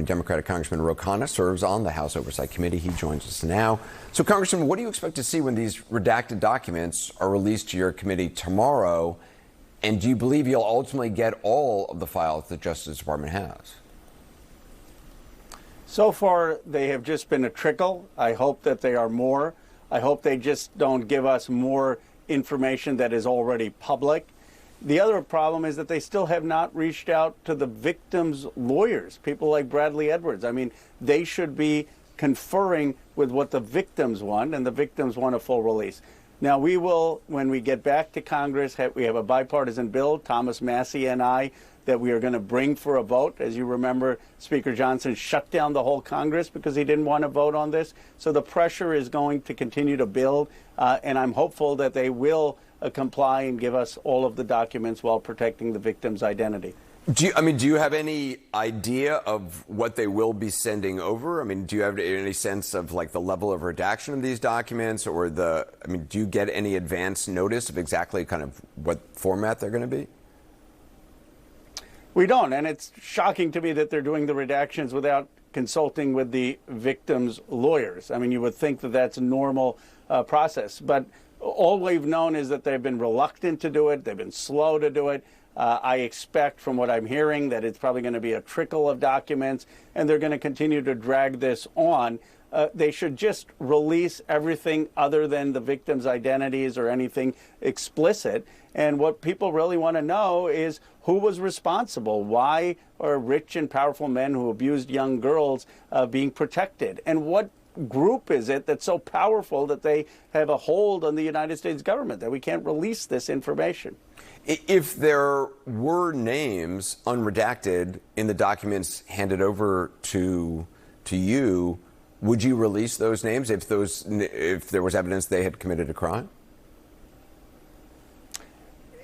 Democratic Congressman Khanna serves on the House Oversight Committee. He joins us now. So, Congressman, what do you expect to see when these redacted documents are released to your committee tomorrow? And do you believe you'll ultimately get all of the files the Justice Department has? So far, they have just been a trickle. I hope that they are more. I hope they just don't give us more information that is already public. The other problem is that they still have not reached out to the victims' lawyers, people like Bradley Edwards. I mean, they should be conferring with what the victims want, and the victims want a full release. Now, we will, when we get back to Congress, we have a bipartisan bill, Thomas Massie and I, that we are going to bring for a vote. As you remember, Speaker Johnson shut down the whole Congress because he didn't want to vote on this. So the pressure is going to continue to build, and I'm hopeful that they will comply and give us all of the documents while protecting the victim's identity. Do you have any idea of what they will be sending over? I mean, do you have any sense of like the level of redaction of these documents, or do you get any advance notice of exactly kind of what format they're going to be? We don't, and it's shocking to me that they're doing the redactions without consulting with the victims' lawyers. I mean, you would think that that's a normal process, but all we've known is that they've been reluctant to do it. They've been slow to do it. I expect, from what I'm hearing, that it's probably going to be a trickle of documents, and they're going to continue to drag this on. They should just release everything other than the victims' identities or anything explicit. And what people really want to know is who was responsible. Why are rich and powerful men who abused young girls being protected? And what group is it that's so powerful that they have a hold on the United States government that we can't release this information? If there were names unredacted in the documents handed over to you, would you release those names if there was evidence they had committed a crime?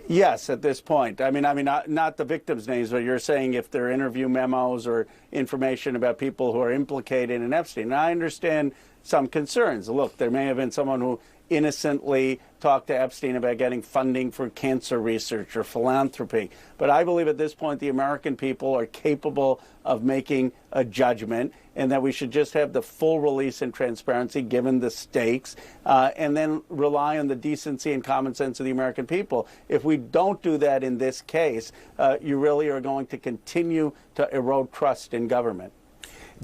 Yes, at this point. I mean, not the victims' names, but you're saying if there are interview memos or information about people who are implicated in Epstein. And I understand some concerns. Look, there may have been someone who innocently talked to Epstein about getting funding for cancer research or philanthropy. But I believe at this point the American people are capable of making a judgment, and that we should just have the full release and transparency given the stakes, and then rely on the decency and common sense of the American people. If we don't do that in this case, you really are going to continue to erode trust in government.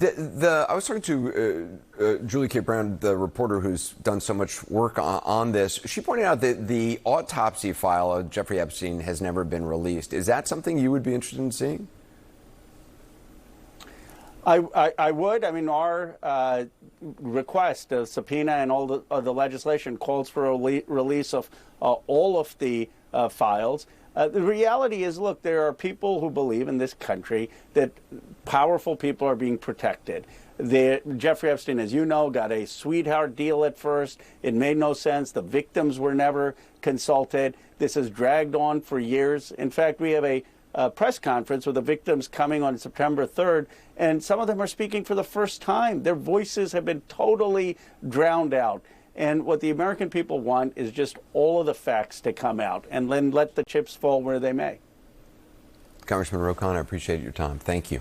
I was talking to Julie K. Brown, the reporter who's done so much work on this. She pointed out that the autopsy file of Jeffrey Epstein has never been released. Is that something you would be interested in seeing? I would. I mean, our request, a subpoena and all the legislation calls for a release of all of the files. The reality is, look, there are people who believe in this country that powerful people are being protected. Jeffrey Epstein, as you know, got a sweetheart deal at first. It made no sense. The victims were never consulted. This has dragged on for years. In fact, we have a press conference with the victims coming on September 3rd, and some of them are speaking for the first time. Their voices have been totally drowned out. And what the American people want is just all of the facts to come out, and then let the chips fall where they may. Congressman Khanna, I appreciate your time. Thank you.